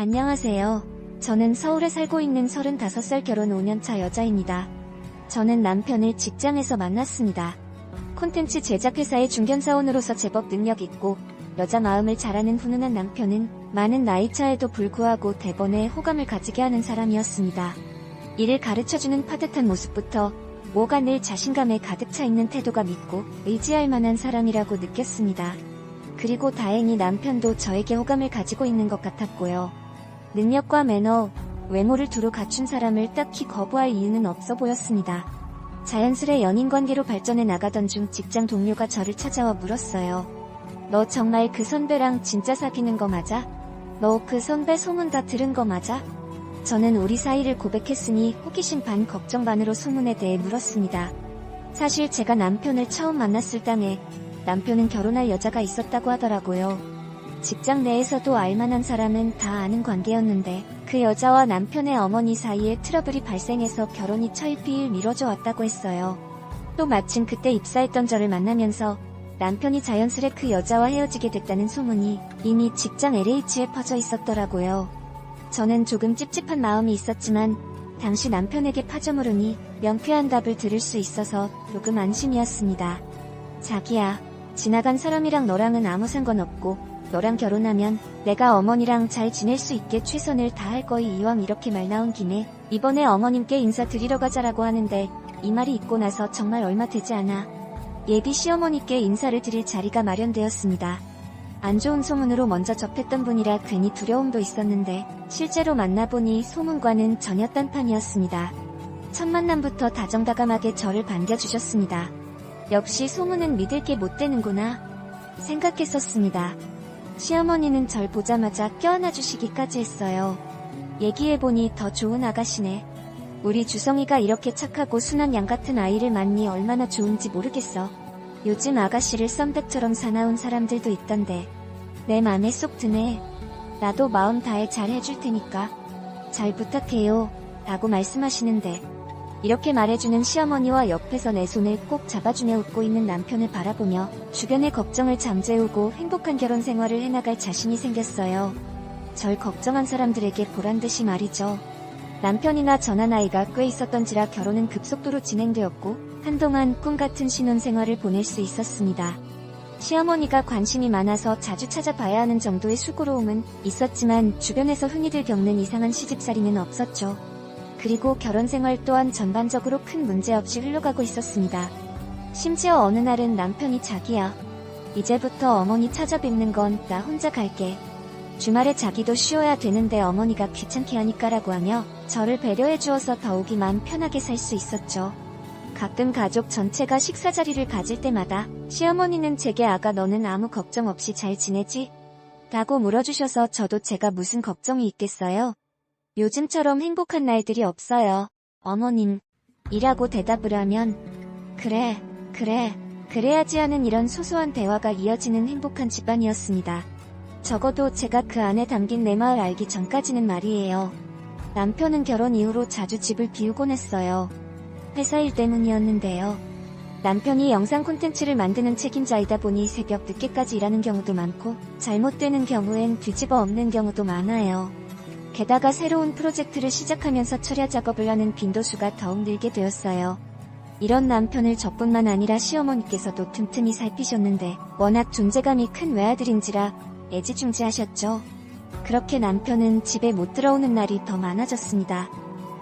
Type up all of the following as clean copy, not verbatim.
안녕하세요. 저는 서울에 살고 있는 35살 결혼 5년차 여자입니다. 저는 남편을 직장에서 만났습니다. 콘텐츠 제작회사의 중견사원으로서 제법 능력 있고 여자 마음을 잘 아는 훈훈한 남편은 많은 나이차에도 불구하고 대번에 호감을 가지게 하는 사람이었습니다. 일을 가르쳐주는 파듯한 모습부터 뭐가 늘 자신감에 가득 차 있는 태도가 믿고 의지할 만한 사람이라고 느꼈습니다. 그리고 다행히 남편도 저에게 호감을 가지고 있는 것 같았고요. 능력과 매너, 외모를 두루 갖춘 사람을 딱히 거부할 이유는 없어 보였습니다. 자연스레 연인관계로 발전해 나가던 중 직장 동료가 저를 찾아와 물었어요. 너 정말 그 선배랑 진짜 사귀는 거 맞아? 너 그 선배 소문 다 들은 거 맞아? 저는 우리 사이를 고백했으니 호기심 반 걱정 반으로 소문에 대해 물었습니다. 사실 제가 남편을 처음 만났을 당에 남편은 결혼할 여자가 있었다고 하더라고요. 직장 내에서도 알만한 사람은 다 아는 관계였는데 그 여자와 남편의 어머니 사이에 트러블이 발생해서 결혼이 철피일 미뤄져 왔다고 했어요. 또 마침 그때 입사했던 저를 만나면서 남편이 자연스레 그 여자와 헤어지게 됐다는 소문이 이미 직장 LH에 퍼져 있었더라고요. 저는 조금 찝찝한 마음이 있었지만 당시 남편에게 파저물으니 명쾌한 답을 들을 수 있어서 조금 안심이었습니다. 자기야, 지나간 사람이랑 너랑은 아무 상관없고 너랑 결혼하면 내가 어머니랑 잘 지낼 수 있게 최선을 다할 거이. 이왕 이렇게 말 나온 김에 이번에 어머님께 인사드리러 가자라고 하는데 이 말이 있고 나서 정말 얼마 되지 않아 예비 시어머니께 인사를 드릴 자리가 마련되었습니다. 안 좋은 소문으로 먼저 접했던 분이라 괜히 두려움도 있었는데 실제로 만나보니 소문과는 전혀 딴판이었습니다. 첫 만남부터 다정다감하게 저를 반겨주셨습니다. 역시 소문은 믿을 게 못 되는구나 생각했었습니다. 시어머니는 절 보자마자 껴안아주시기까지 했어요. 얘기해보니 더 좋은 아가씨네. 우리 주성이가 이렇게 착하고 순한 양 같은 아이를 낳니 얼마나 좋은지 모르겠어. 요즘 아가씨를 썸백처럼 사나운 사람들도 있던데 내 맘에 쏙 드네. 나도 마음 다해 잘 해줄 테니까 잘 부탁해요 라고 말씀하시는데 이렇게 말해주는 시어머니와 옆에서 내 손을 꼭 잡아주며 웃고 있는 남편을 바라보며 주변의 걱정을 잠재우고 행복한 결혼 생활을 해나갈 자신이 생겼어요. 절 걱정한 사람들에게 보란듯이 말이죠. 남편이나 저나 나이가 꽤 있었던지라 결혼은 급속도로 진행되었고 한동안 꿈같은 신혼생활을 보낼 수 있었습니다. 시어머니가 관심이 많아서 자주 찾아봐야 하는 정도의 수고로움은 있었지만 주변에서 흔히들 겪는 이상한 시집살이는 없었죠. 그리고 결혼생활 또한 전반적으로 큰 문제 없이 흘러가고 있었습니다. 심지어 어느 날은 남편이 자기야, 이제부터 어머니 찾아뵙는 건 나 혼자 갈게. 주말에 자기도 쉬어야 되는데 어머니가 귀찮게 하니까라고 하며 저를 배려해 주어서 더욱이 마음 편하게 살 수 있었죠. 가끔 가족 전체가 식사 자리를 가질 때마다 시어머니는 제게 아가 너는 아무 걱정 없이 잘 지내지? 라고 물어주셔서 저도 제가 무슨 걱정이 있겠어요? 요즘처럼 행복한 날들이 없어요. 어머님. 이라고 대답을 하면 그래야지 하는 이런 소소한 대화가 이어지는 행복한 집안이었습니다. 적어도 제가 그 안에 담긴 내 마을 알기 전까지는 말이에요. 남편은 결혼 이후로 자주 집을 비우곤 했어요. 회사 일 때문이었는데요. 남편이 영상 콘텐츠를 만드는 책임자이다 보니 새벽 늦게까지 일하는 경우도 많고 잘못되는 경우엔 뒤집어 엎는 경우도 많아요. 게다가 새로운 프로젝트를 시작하면서 철야 작업을 하는 빈도수가 더욱 늘게 되었어요. 이런 남편을 저뿐만 아니라 시어머니께서도 틈틈이 살피셨는데 워낙 존재감이 큰 외아들인지라 애지중지하셨죠. 그렇게 남편은 집에 못 들어오는 날이 더 많아졌습니다.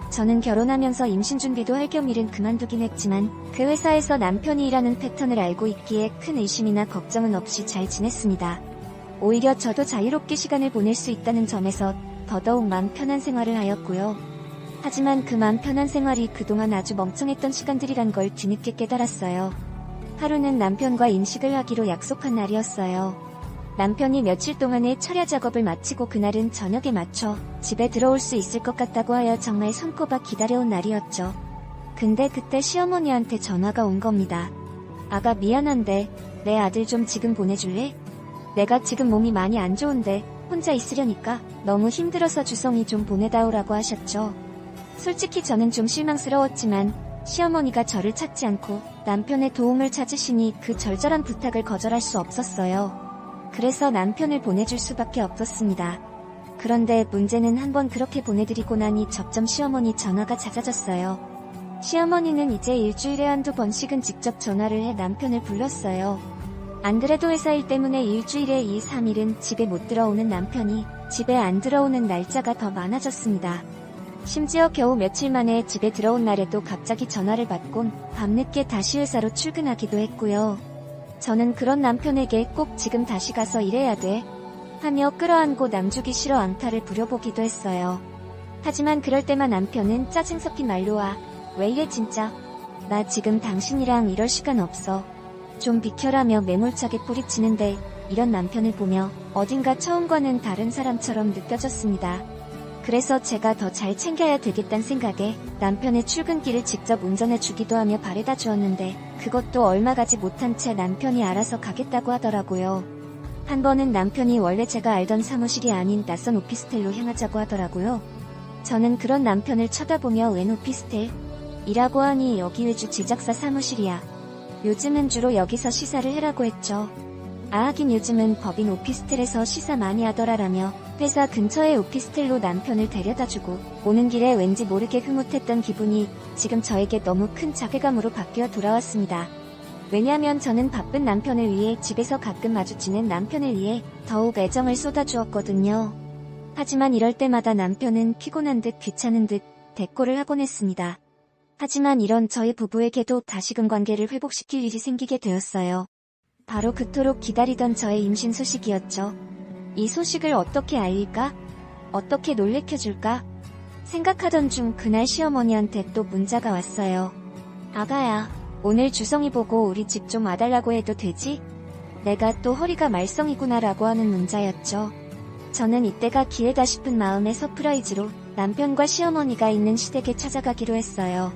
저는 결혼하면서 임신 준비도 할 겸 일은 그만두긴 했지만 그 회사에서 남편이 일하는 패턴을 알고 있기에 큰 의심이나 걱정은 없이 잘 지냈습니다. 오히려 저도 자유롭게 시간을 보낼 수 있다는 점에서 더더욱 마음 편한 생활을 하였고요. 하지만 그 마음 편한 생활이 그동안 아주 멍청했던 시간들이란 걸 뒤늦게 깨달았어요. 하루는 남편과 인식을 하기로 약속한 날이었어요. 남편이 며칠 동안의 철야 작업을 마치고 그날은 저녁에 맞춰 집에 들어올 수 있을 것 같다고 하여 정말 손꼽아 기다려온 날이었죠. 근데 그때 시어머니한테 전화가 온 겁니다. 아가 미안한데 내 아들 좀 지금 보내줄래? 내가 지금 몸이 많이 안 좋은데 혼자 있으려니까 너무 힘들어서 주성이 좀 보내다오라고 하셨죠. 솔직히 저는 좀 실망스러웠지만 시어머니가 저를 찾지 않고 남편의 도움을 찾으시니 그 절절한 부탁을 거절할 수 없었어요. 그래서 남편을 보내줄 수밖에 없었습니다. 그런데 문제는 한번 그렇게 보내드리고 나니 점점 시어머니 전화가 잦아졌어요. 시어머니는 이제 일주일에 한두 번씩은 직접 전화를 해 남편을 불렀어요. 안 그래도 회사 일 때문에 일주일에 2, 3일은 집에 못 들어오는 남편이 집에 안 들어오는 날짜가 더 많아졌습니다. 심지어 겨우 며칠 만에 집에 들어온 날에도 갑자기 전화를 받곤 밤늦게 다시 회사로 출근하기도 했고요. 저는 그런 남편에게 꼭 지금 다시 가서 일해야 돼 하며 끌어안고 남주기 싫어 앙탈을 부려보기도 했어요. 하지만 그럴 때만 남편은 짜증 섞인 말로 왜 이래 진짜. 나 지금 당신이랑 이럴 시간 없어. 좀 비켜라며 매몰차게 뿌리치는데 이런 남편을 보며 어딘가 처음과는 다른 사람처럼 느껴졌습니다. 그래서 제가 더 잘 챙겨야 되겠다는 생각에 남편의 출근길을 직접 운전해주기도 하며 바래다 주었는데 그것도 얼마 가지 못한 채 남편이 알아서 가겠다고 하더라고요. 한 번은 남편이 원래 제가 알던 사무실이 아닌 낯선 오피스텔로 향하자고 하더라고요. 저는 그런 남편을 쳐다보며 웬 오피스텔? 이라고 하니 여기 외주 제작사 사무실이야. 요즘은 주로 여기서 시사를 해라고 했죠. 하긴 요즘은 법인 오피스텔에서 시사 많이 하더라라며 회사 근처의 오피스텔로 남편을 데려다주고 오는 길에 왠지 모르게 흐뭇했던 기분이 지금 저에게 너무 큰 자괴감으로 바뀌어 돌아왔습니다. 왜냐면 저는 바쁜 남편을 위해 집에서 가끔 마주치는 남편을 위해 더욱 애정을 쏟아주었거든요. 하지만 이럴 때마다 남편은 피곤한 듯 귀찮은 듯 대꾸를 하곤 했습니다. 하지만 이런 저희 부부에게도 다시금 관계를 회복시킬 일이 생기게 되었어요. 바로 그토록 기다리던 저의 임신 소식이었죠. 이 소식을 어떻게 알릴까? 어떻게 놀래켜줄까? 생각하던 중 그날 시어머니한테 또 문자가 왔어요. 아가야, 오늘 주성이 보고 우리 집 좀 와달라고 해도 되지? 내가 또 허리가 말썽이구나 라고 하는 문자였죠. 저는 이때가 기회다 싶은 마음에 서프라이즈로 남편과 시어머니가 있는 시댁에 찾아가기로 했어요.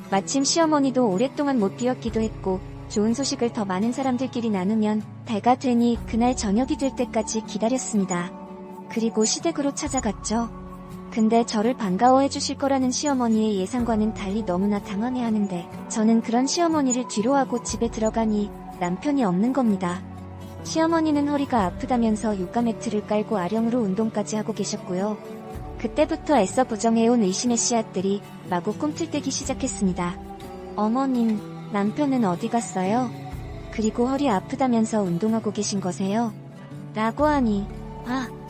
마침 시어머니도 오랫동안 못 뛰었기도 했고 좋은 소식을 더 많은 사람들끼리 나누면 배가 되니 그날 저녁이 될 때까지 기다렸습니다. 그리고 시댁으로 찾아갔죠. 근데 저를 반가워해 주실 거라는 시어머니의 예상과는 달리 너무나 당황해하는데 저는 그런 시어머니를 뒤로하고 집에 들어가니 남편이 없는 겁니다. 시어머니는 허리가 아프다면서 요가 매트를 깔고 아령으로 운동까지 하고 계셨고요. 그때부터 애써 부정해온 의심의 씨앗들이 마구 꿈틀대기 시작했습니다. 어머님, 남편은 어디 갔어요? 그리고 허리 아프다면서 운동하고 계신 거세요? 라고 하니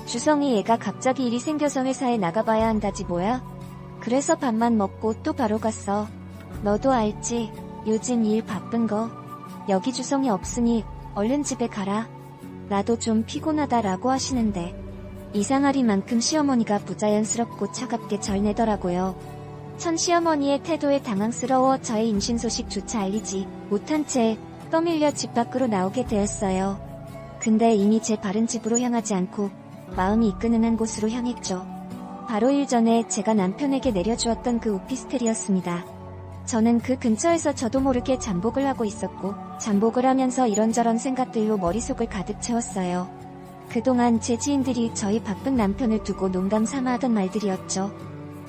주성이 얘가 갑자기 일이 생겨서 회사에 나가봐야 한다지 뭐야? 그래서 밥만 먹고 또 바로 갔어. 너도 알지? 요즘 일 바쁜 거. 여기 주성이 없으니 얼른 집에 가라. 나도 좀 피곤하다 라고 하시는데 이상하리만큼 시어머니가 부자연스럽고 차갑게 절 내더라고요. 천 시어머니의 태도에 당황스러워 저의 임신 소식조차 알리지 못한 채 떠밀려 집 밖으로 나오게 되었어요. 근데 이미 제 발은 집으로 향하지 않고 마음이 이끄는 한 곳으로 향했죠. 바로 일 전에 제가 남편에게 내려주었던 그 오피스텔이었습니다. 저는 그 근처에서 저도 모르게 잠복을 하고 있었고 잠복을 하면서 이런저런 생각들로 머릿속을 가득 채웠어요. 그동안 제 지인들이 저희 바쁜 남편을 두고 농담 삼아 하던 말들이었죠.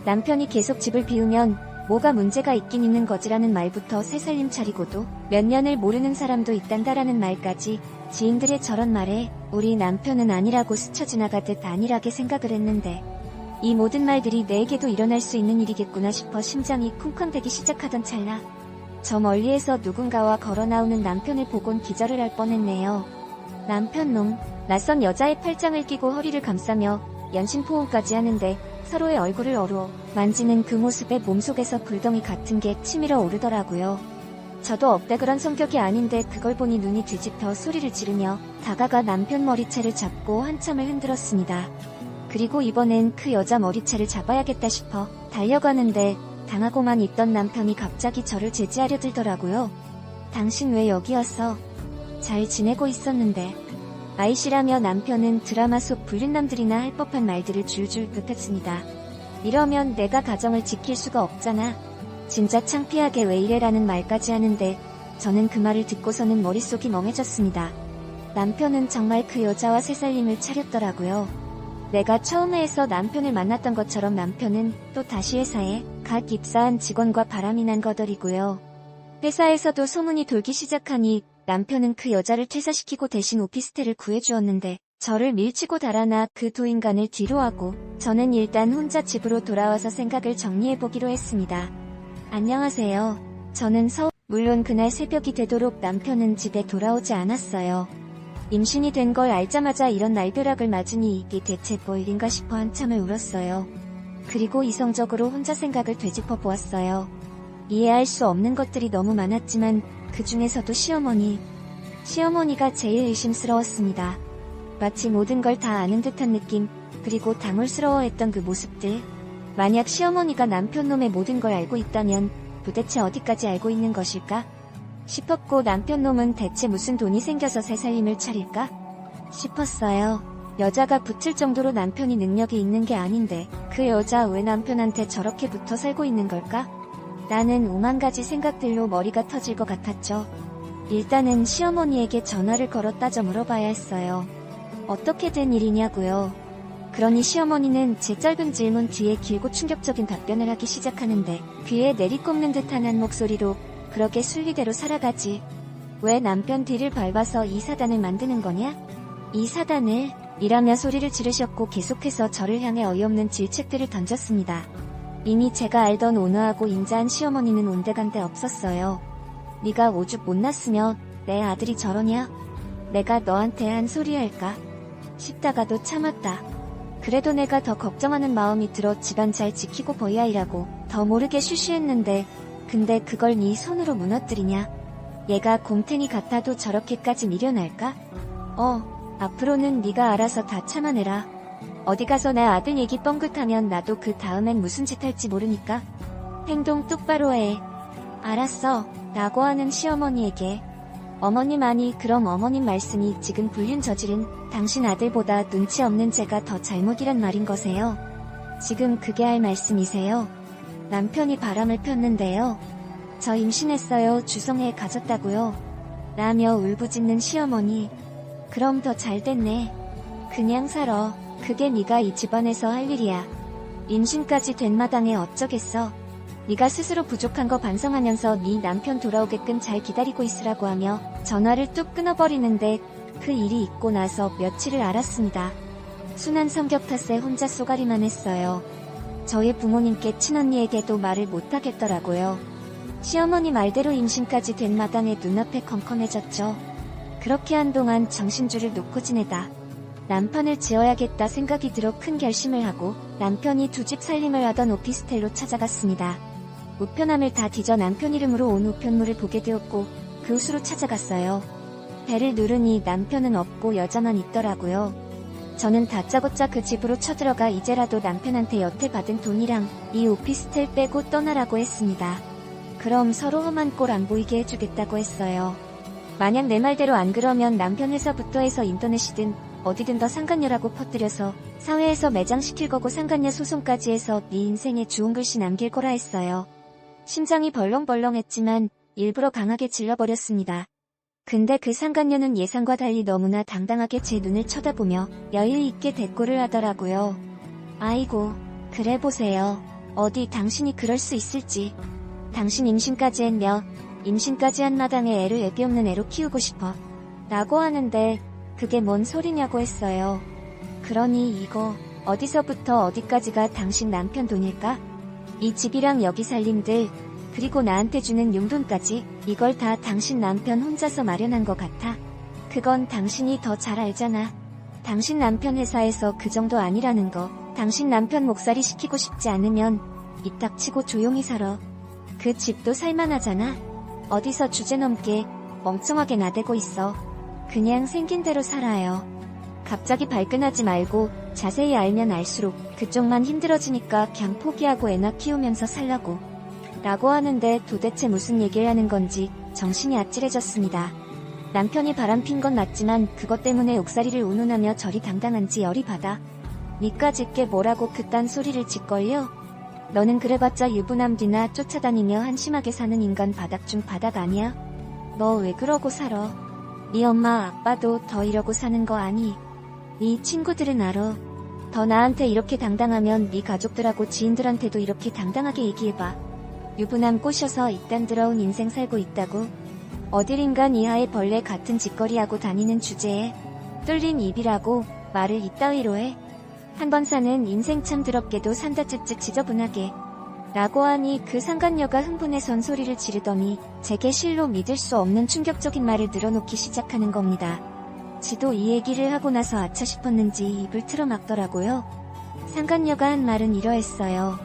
남편이 계속 집을 비우면 뭐가 문제가 있긴 있는 거지라는 말부터 새살림 차리고도 몇 년을 모르는 사람도 있단다라는 말까지 지인들의 저런 말에 우리 남편은 아니라고 스쳐 지나가듯 안일하게 생각을 했는데 이 모든 말들이 내게도 일어날 수 있는 일이겠구나 싶어 심장이 쿵쾅대기 시작하던 찰나 저 멀리에서 누군가와 걸어 나오는 남편을 보곤 기절을 할 뻔했네요. 남편놈, 낯선 여자의 팔짱을 끼고 허리를 감싸며 연신포옹까지 하는데 서로의 얼굴을 어루어 만지는 그 모습에 몸속에서 불덩이 같은 게 치밀어 오르더라고요. 저도 업대 그런 성격이 아닌데 그걸 보니 눈이 뒤집혀 소리를 지르며 다가가 남편 머리채를 잡고 한참을 흔들었습니다. 그리고 이번엔 그 여자 머리채를 잡아야겠다 싶어 달려가는데 당하고만 있던 남편이 갑자기 저를 제지하려 들더라고요. 당신 왜 여기 왔어? 잘 지내고 있었는데. 아이씨라며 남편은 드라마 속 불륜남들이나 할 법한 말들을 줄줄 긋했습니다. 이러면 내가 가정을 지킬 수가 없잖아. 진짜 창피하게 왜 이래라는 말까지 하는데 저는 그 말을 듣고서는 머릿속이 멍해졌습니다. 남편은 정말 그 여자와 새살림을 차렸더라고요. 내가 처음에 해서 남편을 만났던 것처럼 남편은 또 다시 회사에 갓 입사한 직원과 바람이 난 거더리고요. 회사에서도 소문이 돌기 시작하니 남편은 그 여자를 퇴사시키고 대신 오피스텔을 구해주었는데 저를 밀치고 달아나 그 두 인간을 뒤로하고 저는 일단 혼자 집으로 돌아와서 생각을 정리해보기로 했습니다. 안녕하세요. 저는 물론 그날 새벽이 되도록 남편은 집에 돌아오지 않았어요. 임신이 된 걸 알자마자 이런 날벼락을 맞으니 이게 대체 뭐 일인가 싶어 한참을 울었어요. 그리고 이성적으로 혼자 생각을 되짚어 보았어요. 이해할 수 없는 것들이 너무 많았지만 그 중에서도 시어머니가 제일 의심스러웠습니다. 마치 모든 걸 다 아는 듯한 느낌, 그리고 당황스러워했던 그 모습들. 만약 시어머니가 남편놈의 모든 걸 알고 있다면 도대체 어디까지 알고 있는 것일까? 싶었고 남편놈은 대체 무슨 돈이 생겨서 새 살림을 차릴까? 싶었어요. 여자가 붙을 정도로 남편이 능력이 있는 게 아닌데 그 여자 왜 남편한테 저렇게 붙어 살고 있는 걸까? 나는 오만 가지 생각들로 머리가 터질 것 같았죠. 일단은 시어머니에게 전화를 걸어 따져 물어봐야 했어요. 어떻게 된 일이냐고요. 그러니 시어머니는 제 짧은 질문 뒤에 길고 충격적인 답변을 하기 시작하는데 귀에 내리꼽는 듯한 한 목소리로 그렇게 순리대로 살아가지. 왜 남편 뒤를 밟아서 이 사단을 만드는 거냐? 이 사단을? 이라며 소리를 지르셨고 계속해서 저를 향해 어이없는 질책들을 던졌습니다. 이미 제가 알던 온화하고 인자한 시어머니는 온데간데 없었어요. 네가 오죽 못났으며 내 아들이 저러냐? 내가 너한테 한 소리 할까? 싶다가도 참았다. 그래도 내가 더 걱정하는 마음이 들어 집안 잘 지키고 버야 이라고 더 모르게 쉬쉬했는데 근데 그걸 네 손으로 무너뜨리냐? 얘가 곰탱이 같아도 저렇게까지 미련할까? 앞으로는 네가 알아서 다 참아내라. 어디 가서 내 아들 얘기 뻥긋하면 나도 그 다음엔 무슨 짓 할지 모르니까. 행동 똑바로 해. 알았어. 라고 하는 시어머니에게 어머님 아니 그럼 어머님 말씀이 지금 불륜 저지른 당신 아들보다 눈치 없는 제가 더 잘못이란 말인 거세요? 지금 그게 할 말씀이세요? 남편이 바람을 폈는데요. 저 임신했어요. 주성애 가졌다고요. 라며 울부짖는 시어머니. 그럼 더 잘됐네. 그냥 살아. 그게 네가 이 집안에서 할 일이야. 임신까지 된 마당에 어쩌겠어. 네가 스스로 부족한 거 반성하면서 네 남편 돌아오게끔 잘 기다리고 있으라고 하며 전화를 뚝 끊어버리는데 그 일이 있고 나서 며칠을 알았습니다. 순한 성격 탓에 혼자 쏘가리만 했어요. 저희 부모님께 친언니에게도 말을 못하겠더라고요. 시어머니 말대로 임신까지 된 마당에 눈앞에 컴컴해졌죠. 그렇게 한동안 정신줄을 놓고 지내다 남편을 지어야겠다 생각이 들어 큰 결심을 하고 남편이 두 집 살림을 하던 오피스텔로 찾아갔습니다. 우편함을 다 뒤져 남편 이름으로 온 우편물을 보게 되었고 그 후수로 찾아갔어요. 배를 누르니 남편은 없고 여자만 있더라고요. 저는 다짜고짜 그 집으로 쳐들어가 이제라도 남편한테 여태 받은 돈이랑 이 오피스텔 빼고 떠나라고 했습니다. 그럼 서로 험한 꼴 안 보이게 해주겠다고 했어요. 만약 내 말대로 안 그러면 남편 회사부터 해서 인터넷이든 어디든 더 상간녀라고 퍼뜨려서 사회에서 매장시킬 거고 상간녀 소송까지 해서 네 인생에 좋은 글씨 남길 거라 했어요. 심장이 벌렁벌렁했지만 일부러 강하게 질러버렸습니다. 근데 그 상간녀는 예상과 달리 너무나 당당하게 제 눈을 쳐다보며 여유있게 대꾸를 하더라고요. 아이고, 그래 보세요. 어디 당신이 그럴 수 있을지. 당신 임신까지 했며 임신까지 한 마당에 애를 애비 없는 애로 키우고 싶어. 라고 하는데 그게 뭔 소리냐고 했어요. 그러니 이거 어디서부터 어디까지가 당신 남편 돈일까? 이 집이랑 여기 살림들 그리고 나한테 주는 용돈까지 이걸 다 당신 남편 혼자서 마련한 것 같아. 그건 당신이 더 잘 알잖아. 당신 남편 회사에서 그 정도 아니라는 거. 당신 남편 목살이 시키고 싶지 않으면 입 닥치고 조용히 살아. 그 집도 살만하잖아. 어디서 주제넘게 멍청하게 나대고 있어. 그냥 생긴 대로 살아요. 갑자기 발끈하지 말고 자세히 알면 알수록 그쪽만 힘들어지니까 그냥 포기하고 애나 키우면서 살라고. 라고 하는데 도대체 무슨 얘기를 하는 건지 정신이 아찔해졌습니다. 남편이 바람핀 건 맞지만 그것 때문에 옥살이를 운운하며 저리 당당한지 열이 받아. 니까짓 게 뭐라고 그딴 소리를 짓걸요? 너는 그래봤자 유부남 뒤나 쫓아다니며 한심하게 사는 인간 바닥 중 바닥 아니야? 너 왜 그러고 살아? 네 엄마 아빠도 더 이러고 사는 거 아니? 네 친구들은 알아. 더 나한테 이렇게 당당하면 네 가족들하고 지인들한테도 이렇게 당당하게 얘기해봐. 유부남 꼬셔서 이딴 더러운 인생 살고 있다고? 어딜 인간 이하의 벌레 같은 짓거리하고 다니는 주제에 뚫린 입이라고 말을 이따위로 해. 한 번 사는 인생 참 더럽게도 산다 쯧쯧 지저분하게. 라고 하니 그 상간녀가 흥분해 선소리를 지르더니 제게 실로 믿을 수 없는 충격적인 말을 늘어놓기 시작하는 겁니다. 지도 이 얘기를 하고 나서 아차 싶었는지 입을 틀어막더라고요. 상간녀가 한 말은 이러했어요.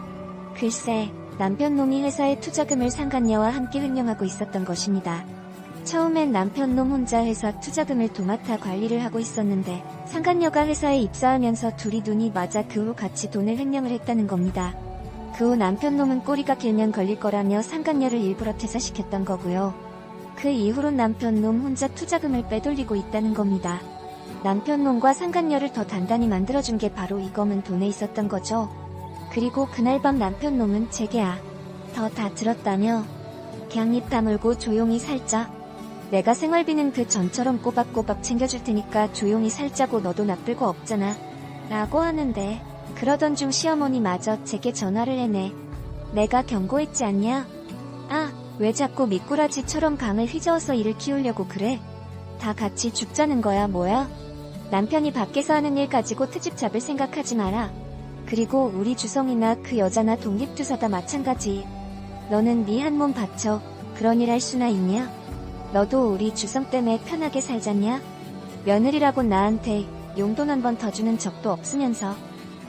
글쎄, 남편놈이 회사에 투자금을 상간녀와 함께 횡령하고 있었던 것입니다. 처음엔 남편놈 혼자 회사 투자금을 도맡아 관리를 하고 있었는데 상간녀가 회사에 입사하면서 둘이 눈이 맞아 그 후 같이 돈을 횡령을 했다는 겁니다. 그 후 남편놈은 꼬리가 길면 걸릴 거라며 상간녀를 일부러 퇴사시켰던 거고요. 그 이후론 남편놈 혼자 투자금을 빼돌리고 있다는 겁니다. 남편놈과 상간녀를 더 단단히 만들어준 게 바로 이 검은 돈에 있었던 거죠. 그리고 그날 밤 남편놈은 제게야 더 다 들었다며 그냥 입 다물고 조용히 살자. 내가 생활비는 그 전처럼 꼬박꼬박 챙겨줄 테니까 조용히 살자고 너도 나쁠 거 없잖아. 라고 하는데 그러던 중 시어머니마저 제게 전화를 해내. 내가 경고했지 않냐? 아, 왜 자꾸 미꾸라지처럼 강을 휘저어서 일을 키우려고 그래? 다 같이 죽자는 거야 뭐야? 남편이 밖에서 하는 일 가지고 트집 잡을 생각하지 마라. 그리고 우리 주성이나 그 여자나 독립투사다 마찬가지. 너는 네 한 몸 바쳐 그런 일 할 수나 있냐? 너도 우리 주성 때문에 편하게 살잖냐? 며느리라고 나한테 용돈 한 번 더 주는 적도 없으면서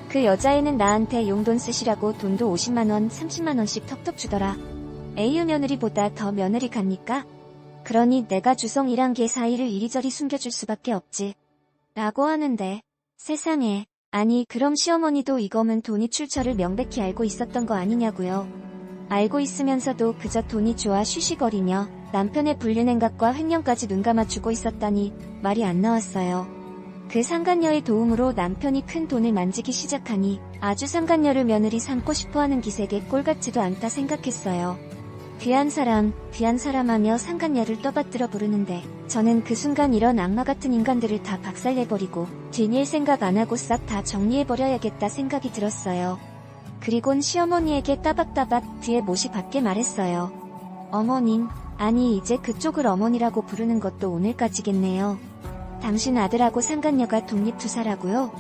그 여자애는 나한테 용돈 쓰시라고 돈도 50만원, 30만원씩 턱턱 주더라. 에휴 며느리보다 더 며느리 같니까? 그러니 내가 주성이랑 걔 사이를 이리저리 숨겨줄 수밖에 없지. 라고 하는데 세상에, 아니 그럼 시어머니도 이검은 돈이 출처를 명백히 알고 있었던 거 아니냐고요. 알고 있으면서도 그저 돈이 좋아 쉬쉬거리며 남편의 불륜행각과 횡령까지 눈감아주고 있었다니 말이 안 나왔어요. 그 상간녀의 도움으로 남편이 큰 돈을 만지기 시작하니 아주 상간녀를 며느리 삼고 싶어하는 기색에 꼴같지도 않다 생각했어요. 귀한 사람 하며 상간녀를 떠받들어 부르는데 저는 그 순간 이런 악마 같은 인간들을 다 박살내버리고 뒷일 생각 안 하고 싹 다 정리해버려야겠다 생각이 들었어요. 그리곤 시어머니에게 따박따박 뒤에 못이 받게 말했어요. 어머님, 아니 이제 그쪽을 어머니라고 부르는 것도 오늘까지겠네요. 당신 아들하고 상간녀가 독립투사라고요?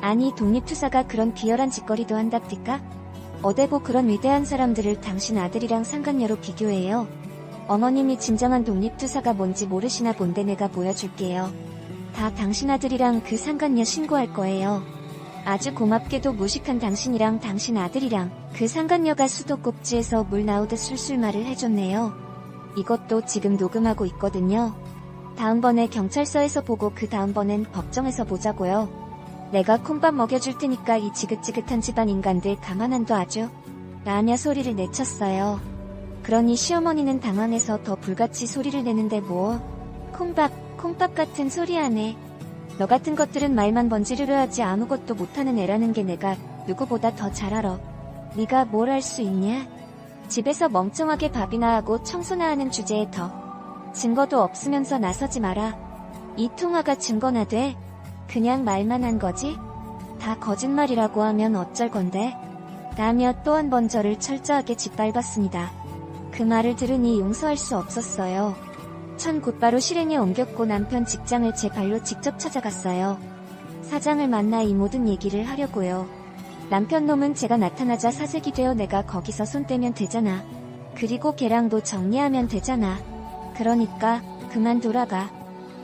아니 독립투사가 그런 비열한 짓거리도 한답니까? 어대고 그런 위대한 사람들을 당신 아들이랑 상간녀로 비교해요. 어머님이 진정한 독립투사가 뭔지 모르시나 본데 내가 보여줄게요. 다 당신 아들이랑 그 상간녀 신고할 거예요. 아주 고맙게도 무식한 당신이랑 당신 아들이랑 그 상간녀가 수도꼭지에서 물 나오듯 술술 말을 해줬네요. 이것도 지금 녹음하고 있거든요. 다음번에 경찰서에서 보고 그 다음번엔 법정에서 보자고요. 내가 콩밥 먹여줄 테니까 이 지긋지긋한 집안 인간들 가만 안 둬 아주. 라며 소리를 내쳤어요. 그러니 시어머니는 당황해서 더 불같이 소리를 내는데 뭐. 콩밥 같은 소리 하네. 너 같은 것들은 말만 번지르르 하지 아무것도 못하는 애라는 게 내가 누구보다 더 잘 알아. 네가 뭘 할 수 있냐? 집에서 멍청하게 밥이나 하고 청소나 하는 주제에 더 증거도 없으면서 나서지 마라. 이 통화가 증거나 돼? 그냥 말만 한 거지? 다 거짓말이라고 하면 어쩔 건데? 라며 또 한 번 저를 철저하게 짓밟았습니다. 그 말을 들으니 용서할 수 없었어요. 천 곧바로 실행에 옮겼고 남편 직장을 제 발로 직접 찾아갔어요. 사장을 만나 이 모든 얘기를 하려고요. 남편놈은 제가 나타나자 사색이 되어 내가 거기서 손 떼면 되잖아. 그리고 걔랑도 정리하면 되잖아. 그러니까 그만 돌아가.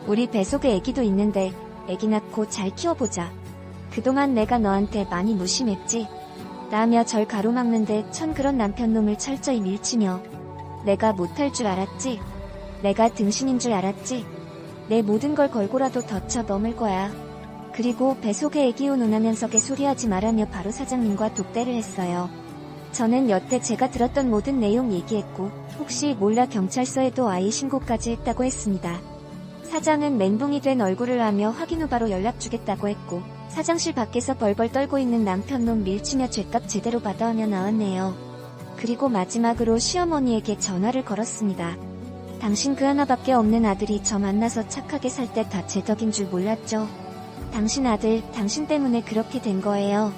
우리 뱃속에 애기도 있는데 애기 낳고 잘 키워보자. 그동안 내가 너한테 많이 무심했지? 라며 절 가로막는데 천 그런 남편놈을 철저히 밀치며 내가 못할 줄 알았지? 내가 등신인 줄 알았지? 내 모든 걸 걸고라도 덧쳐 넘을 거야. 그리고 뱃속에 애기 운운하면서 개소리하지 말라며 바로 사장님과 독대를 했어요. 저는 여태 제가 들었던 모든 내용 얘기했고 혹시 몰라 경찰서에도 아이 신고까지 했다고 했습니다. 사장은 멘붕이 된 얼굴을 하며 확인 후 바로 연락 주겠다고 했고 사장실 밖에서 벌벌 떨고 있는 남편놈 밀치며 죗값 제대로 받아오며 나왔네요. 그리고 마지막으로 시어머니에게 전화를 걸었습니다. 당신 그 하나밖에 없는 아들이 저 만나서 착하게 살 때 다 제 덕인 줄 몰랐죠. 당신 아들, 당신 때문에 그렇게 된 거예요.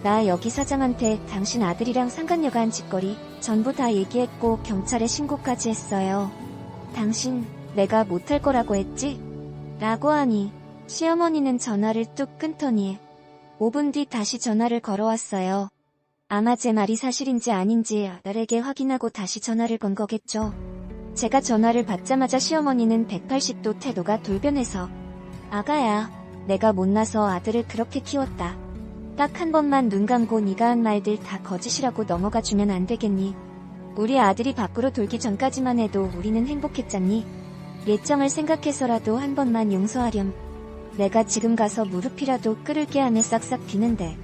나 여기 사장한테 당신 아들이랑 상간녀가 한 짓거리 전부 다 얘기했고 경찰에 신고까지 했어요. 당신, 내가 못할 거라고 했지? 라고 하니 시어머니는 전화를 뚝 끊더니 5분 뒤 다시 전화를 걸어왔어요. 아마 제 말이 사실인지 아닌지 아들에게 확인하고 다시 전화를 건 거겠죠. 제가 전화를 받자마자 시어머니는 180도 태도가 돌변해서 아가야, 내가 못나서 아들을 그렇게 키웠다. 딱 한 번만 눈 감고 네가 한 말들 다 거짓이라고 넘어가 주면 안 되겠니? 우리 아들이 밖으로 돌기 전까지만 해도 우리는 행복했잖니? 예정을 생각해서라도 한 번만 용서하렴. 내가 지금 가서 무릎이라도 꿇을게 하며 싹싹 비는데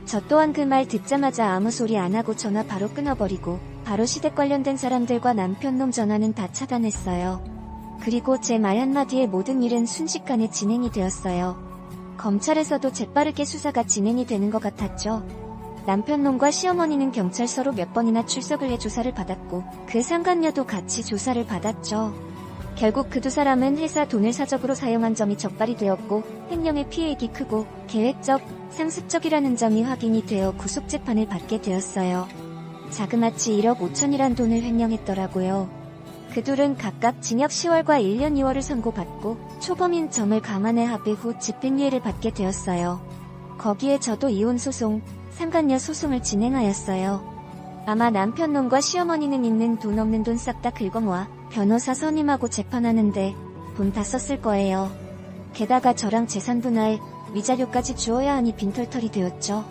저 또한 그 말 듣자마자 아무 소리 안 하고 전화 바로 끊어버리고 바로 시댁 관련된 사람들과 남편놈 전화는 다 차단했어요. 그리고 제 말 한마디에 모든 일은 순식간에 진행이 되었어요. 검찰에서도 재빠르게 수사가 진행이 되는 것 같았죠. 남편놈과 시어머니는 경찰서로 몇 번이나 출석을 해 조사를 받았고 그 상간녀도 같이 조사를 받았죠. 결국 그 두 사람은 회사 돈을 사적으로 사용한 점이 적발이 되었고 횡령의 피해액이 크고 계획적, 상습적이라는 점이 확인이 되어 구속재판을 받게 되었어요. 자그마치 1억 5천이란 돈을 횡령했더라고요. 그 둘은 각각 징역 10월과 1년 2월을 선고받고 초범인 점을 감안해 합의 후 집행유예를 받게 되었어요. 거기에 저도 이혼소송, 상간녀 소송을 진행하였어요. 아마 남편놈과 시어머니는 있는 돈 없는 돈 싹 다 긁어모아 변호사 선임하고 재판하는데 돈 다 썼을 거예요. 게다가 저랑 재산 분할, 위자료까지 주어야 하니 빈털털이 되었죠.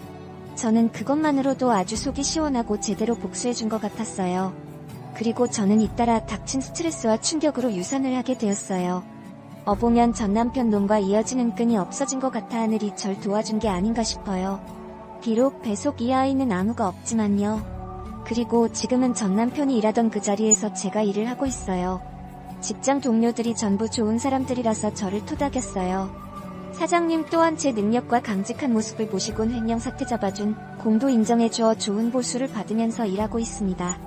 저는 그것만으로도 아주 속이 시원하고 제대로 복수해준 것 같았어요. 그리고 저는 잇따라 닥친 스트레스와 충격으로 유산을 하게 되었어요. 어보면 전 남편 놈과 이어지는 끈이 없어진 것 같아 하늘이 절 도와준 게 아닌가 싶어요. 비록 배속 이 아이는 아무가 없지만요. 그리고 지금은 전 남편이 일하던 그 자리에서 제가 일을 하고 있어요. 직장 동료들이 전부 좋은 사람들이라서 저를 토닥였어요. 사장님 또한 제 능력과 강직한 모습을 보시곤 횡령 사태 잡아준 공도 인정해주어 좋은 보수를 받으면서 일하고 있습니다.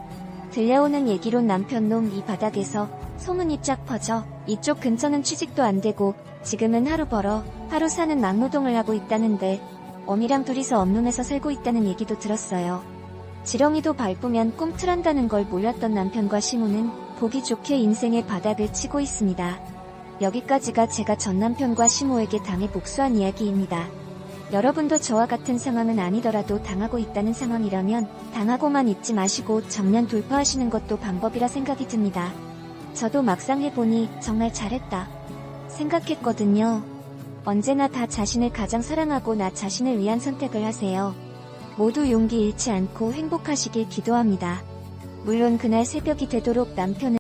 들려오는 얘기론 남편놈 이 바닥에서 소문이 쫙 퍼져 이쪽 근처는 취직도 안 되고 지금은 하루 벌어 하루 사는 막노동을 하고 있다는데 어미랑 둘이서 업룸에서 살고 있다는 얘기도 들었어요. 지렁이도 밟으면 꿈틀한다는 걸 몰랐던 남편과 시모는 보기 좋게 인생의 바닥을 치고 있습니다. 여기까지가 제가 전 남편과 시모에게 당해 복수한 이야기입니다. 여러분도 저와 같은 상황은 아니더라도 당하고 있다는 상황이라면 당하고만 있지 마시고 정면 돌파하시는 것도 방법이라 생각이 듭니다. 저도 막상 해보니 정말 잘했다 생각했거든요. 언제나 다 자신을 가장 사랑하고 나 자신을 위한 선택을 하세요. 모두 용기 잃지 않고 행복하시길 기도합니다. 물론 그날 새벽이 되도록 남편은